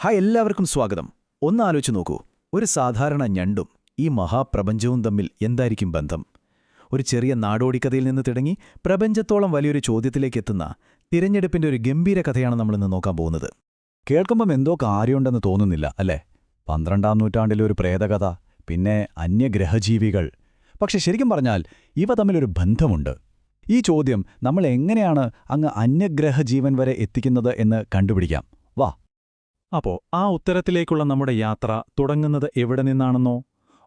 Hi, എല്ലാവർക്കും സ്വാഗതം. ഒന്നാലോചിച്ച് നോക്കൂ, ഒരു സാധാരണ ഞണ്ടും ഈ മഹാപ്രപഞ്ചവും തമ്മിൽ എന്തായിരിക്കും ബന്ധം? ഒരു ചെറിയ നാടോടിക്കഥയിൽ നിന്ന് തുടങ്ങി പ്രപഞ്ചത്തോളം വലിയൊരു ചോദ്യത്തിലേക്കെത്തുന്ന തിരഞ്ഞെടുപ്പിന്റെ ഒരു ഗംഭീര കഥയാണ് നമ്മളിന്ന് നോക്കാൻ പോകുന്നത്. കേൾക്കുമ്പം എന്തോ കാര്യമുണ്ടെന്ന് തോന്നുന്നില്ല, അല്ലേ? 12-ാം നൂറ്റാണ്ടിലെ ഒരു പ്രേതകഥ, പിന്നെ അന്യഗ്രഹജീവികൾ. പക്ഷെ ശരിക്കും പറഞ്ഞാൽ ഇവ തമ്മിലൊരു ബന്ധമുണ്ട്. ഈ ചോദ്യം നമ്മൾ എങ്ങനെയാണ് അങ്ങ് അന്യഗ്രഹജീവൻ വരെ എത്തിക്കുന്നത് എന്ന് കണ്ടുപിടിക്കാം. വാ. അപ്പോൾ ആ ഉത്തരത്തിലേക്കുള്ള നമ്മുടെ യാത്ര തുടങ്ങുന്നത് എവിടെ നിന്നാണെന്നോ?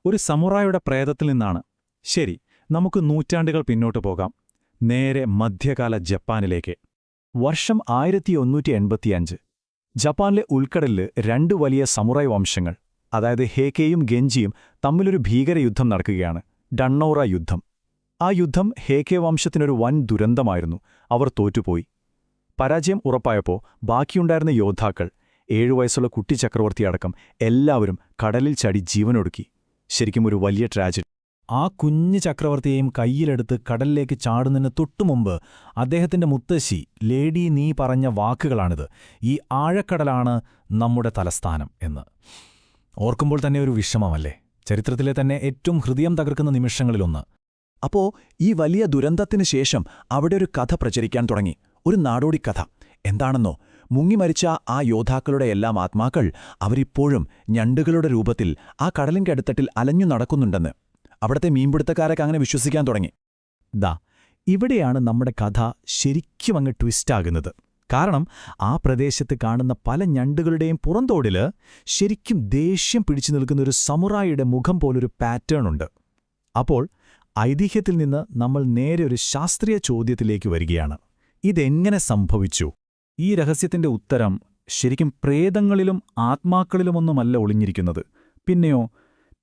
ഒരു സമുറായുടെ പ്രേതത്തിൽ നിന്നാണ്. ശരി, നമുക്ക് നൂറ്റാണ്ടുകൾ പിന്നോട്ട് പോകാം. നേരെ മധ്യകാല ജപ്പാനിലേക്ക്. വർഷം 1185. ജപ്പാനിലെ ഉൾക്കടലിൽ രണ്ട് വലിയ സമുറായ് വംശങ്ങൾ, അതായത് ഹേക്കെയും ഗെഞ്ചിയും തമ്മിലൊരു ഭീകരയുദ്ധം നടക്കുകയാണ്. ഡണ്ണോറ യുദ്ധം. ആ യുദ്ധം ഹേക്കെ വംശത്തിനൊരു വൻ ദുരന്തമായിരുന്നു. അവർ തോറ്റുപോയി. പരാജയം ഉറപ്പായപ്പോൾ ബാക്കിയുണ്ടായിരുന്ന യോദ്ധാക്കൾ, 7 വയസ്സുള്ള കുട്ടി ചക്രവർത്തിയടക്കം എല്ലാവരും കടലിൽ ചാടി ജീവനൊടുക്കി. ശരിക്കും ഒരു വലിയ ട്രാജഡി. ആ കുഞ്ഞു ചക്രവർത്തിയെയും കയ്യിലെടുത്ത് കടലിലേക്ക് ചാടുന്നതിന് തൊട്ടുമുമ്പ് അദ്ദേഹത്തിന്റെ മുത്തശ്ശി ലേഡി നീ പറഞ്ഞ വാക്കുകളാണിത്: ഈ ആഴക്കടലാണ് നമ്മുടെ തലസ്ഥാനം എന്ന്. ഓർക്കുമ്പോൾ തന്നെ ഒരു വിഷമമല്ലേ? ചരിത്രത്തിലെ തന്നെ ഏറ്റവും ഹൃദയം തകർക്കുന്ന നിമിഷങ്ങളിലൊന്ന്. അപ്പോ ഈ വലിയ ദുരന്തത്തിന് ശേഷം അവിടെ ഒരു കഥ പ്രചരിക്കാൻ തുടങ്ങി. ഒരു നാടോടിക്കഥ. എന്താണെന്നോ? മുങ്ങിമരിച്ച ആ യോദ്ധാക്കളുടെ എല്ലാം ആത്മാക്കൾ അവരിപ്പോഴും ഞണ്ടുകളുടെ രൂപത്തിൽ ആ കടലിന്റെ അടിത്തട്ടിൽ അലഞ്ഞു നടക്കുന്നുണ്ടെന്ന്. അവിടത്തെ മീൻപിടുത്തക്കാരൊക്കെ അങ്ങനെ വിശ്വസിക്കാൻ തുടങ്ങി. ഇവിടെയാണ് നമ്മുടെ കഥ ശരിക്കും അങ്ങ് ട്വിസ്റ്റാകുന്നത്. കാരണം ആ പ്രദേശത്ത് കാണുന്ന പല ഞണ്ടുകളുടെയും പുറന്തോടില് ശരിക്കും ദേഷ്യം പിടിച്ചു നിൽക്കുന്നൊരു സമുറായിയുടെ മുഖം പോലൊരു പാറ്റേൺ ഉണ്ട്. അപ്പോൾ ഐതിഹ്യത്തിൽ നിന്ന് നമ്മൾ നേരെ ഒരു ശാസ്ത്രീയ ചോദ്യത്തിലേക്ക് വരികയാണ്. ഇതെങ്ങനെ സംഭവിച്ചു? ഈ രഹസ്യത്തിന്റെ ഉത്തരം ശരിക്കും പ്രേതങ്ങളിലും ആത്മാക്കളിലുമൊന്നുമല്ല ഒളിഞ്ഞിരിക്കുന്നത്. പിന്നെയോ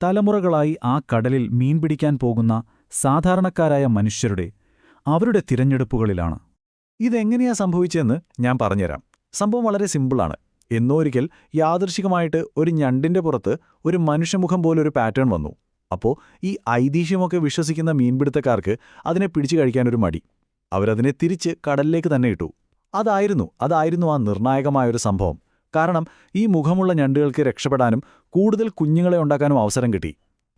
തലമുറകളായി ആ കടലിൽ മീൻ പിടിക്കാൻ പോകുന്ന സാധാരണക്കാരായ മനുഷ്യരുടെ, അവരുടെ തിരഞ്ഞെടുപ്പുകളിലാണ്. ഇതെങ്ങനെയാ സംഭവിച്ചതെന്ന് ഞാൻ പറഞ്ഞുതരാം. സംഭവം വളരെ സിമ്പിളാണ്. എന്നോ ഒരിക്കൽ യാദൃശികമായിട്ട് ഒരു ഞണ്ടിന്റെ പുറത്ത് ഒരു മനുഷ്യമുഖം പോലൊരു പാറ്റേൺ വന്നു. അപ്പോൾ ഈ ഐതിഹ്യമൊക്കെ വിശ്വസിക്കുന്ന മീൻപിടുത്തക്കാർക്ക് അതിനെ പിടിച്ചു കഴിക്കാനൊരു മടി. അവരതിനെ തിരിച്ച് കടലിലേക്ക് തന്നെ ഇട്ടു. അതായിരുന്നു ആ നിർണായകമായൊരു സംഭവം. കാരണം ഈ മുഖമുള്ള ഞണ്ടുകൾക്ക് രക്ഷപ്പെടാനും കൂടുതൽ കുഞ്ഞുങ്ങളെ ഉണ്ടാക്കാനും അവസരം കിട്ടി.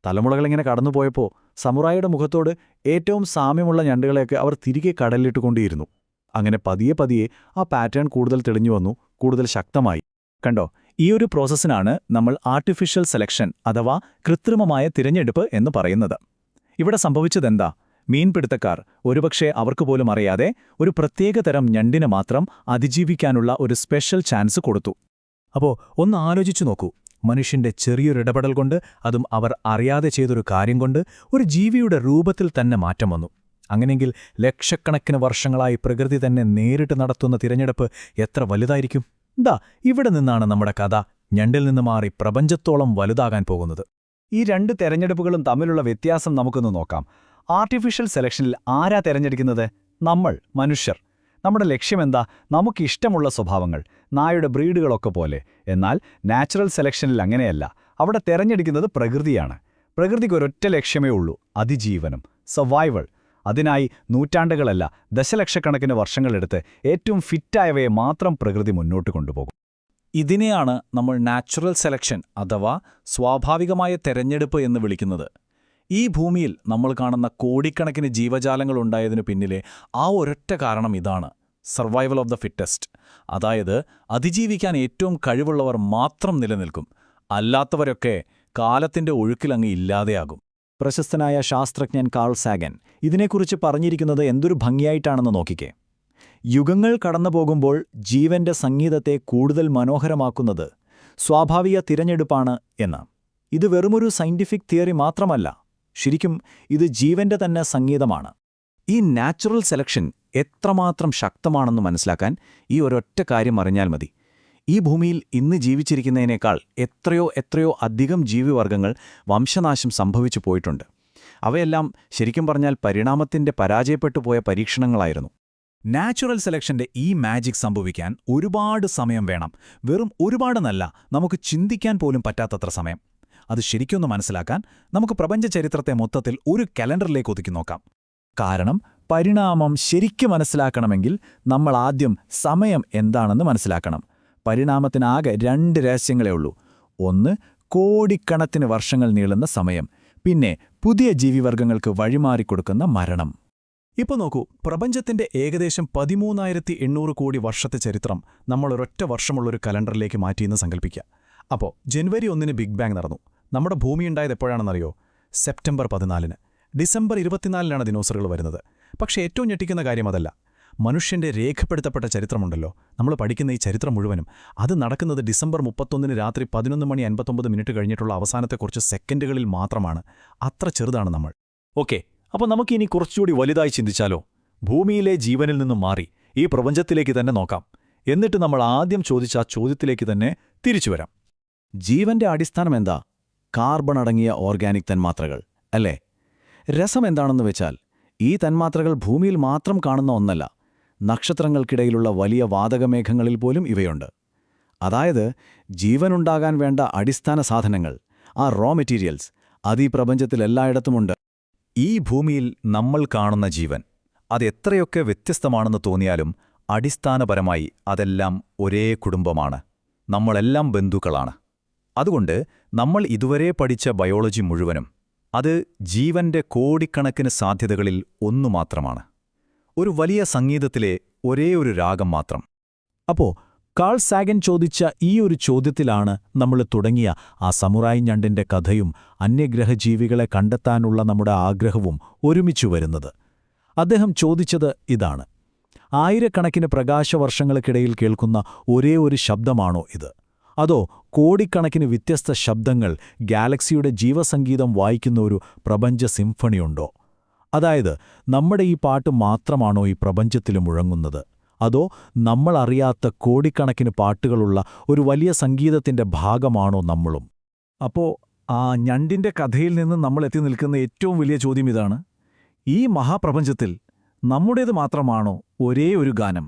തലമുറകളിങ്ങനെ കടന്നുപോയപ്പോൾ സമുറായിയുടെ മുഖത്തോട് ഏറ്റവും സാമ്യമുള്ള ഞണ്ടുകളെയൊക്കെ അവർ തിരികെ കടലിലിട്ടുകൊണ്ടിരുന്നു. അങ്ങനെ പതിയെ പതിയെ ആ പാറ്റേൺ കൂടുതൽ തെളിഞ്ഞു വന്നു, കൂടുതൽ ശക്തമായി. കണ്ടോ? ഈ ഒരു പ്രോസസ്സിനാണ് നമ്മൾ ആർട്ടിഫിഷ്യൽ സെലക്ഷൻ അഥവാ കൃത്രിമമായ തിരഞ്ഞെടുപ്പ് എന്ന് പറയുന്നത്. ഇവിടെ സംഭവിച്ചതെന്താ? മീൻപിടുത്തക്കാർ, ഒരുപക്ഷെ അവർക്ക് പോലും അറിയാതെ, ഒരു പ്രത്യേക തരം ഞണ്ടിന് മാത്രം അതിജീവിക്കാനുള്ള ഒരു സ്പെഷ്യൽ ചാൻസ് കൊടുത്തു. അപ്പോൾ ഒന്ന് ആലോചിച്ചു നോക്കൂ. മനുഷ്യന്റെ ചെറിയൊരിടപെടൽ കൊണ്ട്, അതും അവർ അറിയാതെ ചെയ്തൊരു കാര്യം കൊണ്ട്, ഒരു ജീവിയുടെ രൂപത്തിൽ തന്നെ മാറ്റം വന്നു. അങ്ങനെയെങ്കിൽ ലക്ഷക്കണക്കിന് വർഷങ്ങളായി പ്രകൃതി തന്നെ നേരിട്ട് നടത്തുന്ന തിരഞ്ഞെടുപ്പ് എത്ര വലുതായിരിക്കും? ഇവിടെ നിന്നാണ് നമ്മുടെ കഥ ഞണ്ടിൽ നിന്ന് മാറി പ്രപഞ്ചത്തോളം വലുതാകാൻ പോകുന്നത്. ഈ രണ്ട് തെരഞ്ഞെടുപ്പുകളും തമ്മിലുള്ള വ്യത്യാസം നമുക്കൊന്ന് നോക്കാം. ആർട്ടിഫിഷ്യൽ സെലക്ഷനിൽ ആരാ തെരഞ്ഞെടുക്കുന്നത്? നമ്മൾ, മനുഷ്യർ. നമ്മുടെ ലക്ഷ്യമെന്താ? നമുക്കിഷ്ടമുള്ള സ്വഭാവങ്ങൾ, നായുടെ ബ്രീഡുകളൊക്കെ പോലെ. എന്നാൽ നാച്ചുറൽ സെലക്ഷനിൽ അങ്ങനെയല്ല. അവിടെ തെരഞ്ഞെടുക്കുന്നത് പ്രകൃതിയാണ്. പ്രകൃതിക്ക് ഒരൊറ്റ ലക്ഷ്യമേ ഉള്ളൂ: അതിജീവനം, സർവൈവൽ. അതിനായി നൂറ്റാണ്ടുകളല്ല, ദശലക്ഷക്കണക്കിന് വർഷങ്ങളെടുത്ത് ഏറ്റവും ഫിറ്റായവയെ മാത്രം പ്രകൃതി മുന്നോട്ട് കൊണ്ടുപോകും. ഇതിനെയാണ് നമ്മൾ നാച്ചുറൽ സെലക്ഷൻ അഥവാ സ്വാഭാവികമായ തെരഞ്ഞെടുപ്പ് എന്ന് വിളിക്കുന്നത്. ഈ ഭൂമിയിൽ നമ്മൾ കാണുന്ന കോടിക്കണക്കിന് ജീവജാലങ്ങളുണ്ടായതിനു പിന്നിലെ ആ ഒരൊറ്റ കാരണം ഇതാണ്: സർവൈവൽ ഓഫ് ദ ഫിറ്റസ്റ്റ്. അതായത് അതിജീവിക്കാൻ ഏറ്റവും കഴിവുള്ളവർ മാത്രം നിലനിൽക്കും, അല്ലാത്തവരൊക്കെ കാലത്തിന്റെ ഒഴുക്കിലങ്ങ് ഇല്ലാതെയാകും. പ്രശസ്തനായ ശാസ്ത്രജ്ഞൻ കാൾ സാഗൻ ഇതിനെക്കുറിച്ച് പറഞ്ഞിരിക്കുന്നത് എന്തൊരു ഭംഗിയായിട്ടാണെന്ന് നോക്കിക്കേ. യുഗങ്ങൾ കടന്നുപോകുമ്പോൾ ജീവന്റെ സംഗീതത്തെ കൂടുതൽ മനോഹരമാക്കുന്നത് സ്വാഭാവിക തിരഞ്ഞെടുപ്പാണ് എന്ന്. ഇത് വെറുമൊരു സയന്റിഫിക് തിയറി മാത്രമല്ല, ശരിക്കും ഇത് ജീവന്റെ തന്നെ സംഗീതമാണ്. ഈ നാച്ചുറൽ സെലക്ഷൻ എത്രമാത്രം ശക്തമാണെന്ന് മനസ്സിലാക്കാൻ ഈ ഒരൊറ്റ കാര്യം അറിഞ്ഞാൽ മതി. ഈ ഭൂമിയിൽ ഇന്ന് ജീവിച്ചിരിക്കുന്നതിനേക്കാൾ എത്രയോ അധികം ജീവിവർഗങ്ങൾ വംശനാശം സംഭവിച്ചു പോയിട്ടുണ്ട്. അവയെല്ലാം ശരിക്കും പറഞ്ഞാൽ പരിണാമത്തിന്റെ പരാജയപ്പെട്ടു പോയ പരീക്ഷണങ്ങളായിരുന്നു. നാച്ചുറൽ സെലക്ഷന്റെ ഈ മാജിക് സംഭവിക്കാൻ ഒരുപാട് സമയം വേണം. വെറും ഒരുപാടെന്നല്ല, നമുക്ക് ചിന്തിക്കാൻ പോലും പറ്റാത്തത്ര സമയം. അത് ശരിക്കൊന്ന് മനസ്സിലാക്കാൻ നമുക്ക് പ്രപഞ്ച ചരിത്രത്തെ മൊത്തത്തിൽ ഒരു കലണ്ടറിലേക്ക് ഒതുക്കി നോക്കാം. കാരണം പരിണാമം ശരിക്കും മനസ്സിലാക്കണമെങ്കിൽ നമ്മൾ ആദ്യം സമയം എന്താണെന്ന് മനസ്സിലാക്കണം. പരിണാമത്തിനാകെ 2 രഹസ്യങ്ങളേ ഉള്ളൂ. ഒന്ന്, കോടിക്കണക്കിന് വർഷങ്ങൾ നീളുന്ന സമയം. പിന്നെ പുതിയ ജീവിവർഗങ്ങൾക്ക് വഴിമാറിക്കൊടുക്കുന്ന മരണം. ഇപ്പോൾ നോക്കൂ, പ്രപഞ്ചത്തിന്റെ ഏകദേശം 13,800 കോടി വർഷത്തെ ചരിത്രം നമ്മൾ ഒരൊറ്റ വർഷമുള്ളൊരു കലണ്ടറിലേക്ക് മാറ്റിയെന്ന് സങ്കല്പിക്കുക. അപ്പോൾ ജനുവരി 1 ബിഗ് ബാങ് നടന്നു. നമ്മുടെ ഭൂമി ഉണ്ടായത് എപ്പോഴാണെന്നറിയോ? സെപ്റ്റംബർ 14. ഡിസംബർ 24 ദിനോസറുകൾ വരുന്നത്. പക്ഷേ ഏറ്റവും ഞെട്ടിക്കുന്ന കാര്യം അതല്ല. മനുഷ്യന്റെ രേഖപ്പെടുത്തപ്പെട്ട ചരിത്രമുണ്ടല്ലോ, നമ്മൾ പഠിക്കുന്ന ഈ ചരിത്രം മുഴുവനും, അത് നടക്കുന്നത് ഡിസംബർ 31 രാത്രി 11:59 കഴിഞ്ഞിട്ടുള്ള അവസാനത്തെ കുറച്ച് സെക്കൻഡുകളിൽ മാത്രമാണ്. അത്ര ചെറുതാണ് നമ്മൾ. ഓക്കെ, അപ്പോൾ നമുക്കിനി കുറച്ചുകൂടി വലുതായി ചിന്തിച്ചാലോ? ഭൂമിയിലെ ജീവനിൽ നിന്നും മാറി ഈ പ്രപഞ്ചത്തിലേക്ക് തന്നെ നോക്കാം. എന്നിട്ട് നമ്മൾ ആദ്യം ചോദിച്ച ആ ചോദ്യത്തിലേക്ക് തന്നെ തിരിച്ചുവരാം. ജീവന്റെ അടിസ്ഥാനം എന്താ? കാർബൺ അടങ്ങിയ ഓർഗാനിക് തന്മാത്രകൾ അല്ലേ? രസം എന്താണെന്ന് വെച്ചാൽ, ഈ തന്മാത്രകൾ ഭൂമിയിൽ മാത്രം കാണുന്ന ഒന്നല്ല. നക്ഷത്രങ്ങൾക്കിടയിലുള്ള വലിയ വാതകമേഘങ്ങളിൽ പോലും ഇവയുണ്ട്. അതായത് ജീവനുണ്ടാകാൻ വേണ്ട അടിസ്ഥാന സാധനങ്ങൾ, ആ റോ മെറ്റീരിയൽസ്, അത് ഈ പ്രപഞ്ചത്തിൽ എല്ലായിടത്തുമുണ്ട്. ഈ ഭൂമിയിൽ നമ്മൾ കാണുന്ന ജീവൻ, അതെത്രയൊക്കെ വ്യത്യസ്തമാണെന്ന് തോന്നിയാലും അടിസ്ഥാനപരമായി അതെല്ലാം ഒരേ കുടുംബമാണ്. നമ്മളെല്ലാം ബന്ധുക്കളാണ്. അതുകൊണ്ട് നമ്മൾ ഇതുവരെ പഠിച്ച ബയോളജി മുഴുവനും അത് ജീവന്റെ കോടിക്കണക്കിന് സാധ്യതകളിൽ ഒന്നു മാത്രമാണ്. ഒരു വലിയ സംഗീതത്തിലെ ഒരേ ഒരു രാഗം മാത്രം. അപ്പോൾ കാൾ സാഗൻ ചോദിച്ച ഈ ഒരു ചോദ്യത്തിലാണ് നമ്മൾ തുടങ്ങിയ ആ സമുറായി ഞണ്ടിന്റെ കഥയും അന്യഗ്രഹജീവികളെ കണ്ടെത്താനുള്ള നമ്മുടെ ആഗ്രഹവും ഒരുമിച്ചു വരുന്നത്. അദ്ദേഹം ചോദിച്ചത് ഇതാണ്: ആയിരക്കണക്കിന് പ്രകാശവർഷങ്ങൾക്കിടയിൽ കേൾക്കുന്ന ഒരേ ഒരു ശബ്ദമാണോ ഇത്? അതോ കോടിക്കണക്കിന് വ്യത്യസ്ത ശബ്ദങ്ങൾ, ഗാലക്സിയുടെ ജീവസംഗീതം വായിക്കുന്ന ഒരു പ്രപഞ്ച സിംഫണിയുണ്ടോ? അതായത് നമ്മുടെ ഈ പാട്ട് മാത്രമാണോ ഈ പ്രപഞ്ചത്തിൽ മുഴങ്ങുന്നത്? അതോ നമ്മളറിയാത്ത കോടിക്കണക്കിന് പാട്ടുകളുള്ള ഒരു വലിയ സംഗീതത്തിന്റെ ഭാഗമാണോ നമ്മളും? അപ്പോൾ ആ ഞണ്ടിന്റെ കഥയിൽ നിന്ന് നമ്മൾ എത്തി നിൽക്കുന്ന ഏറ്റവും വലിയ ചോദ്യം ഇതാണ്: ഈ മഹാപ്രപഞ്ചത്തിൽ നമ്മുടേത് മാത്രമാണോ ഒരേ ഒരു ഗാനം?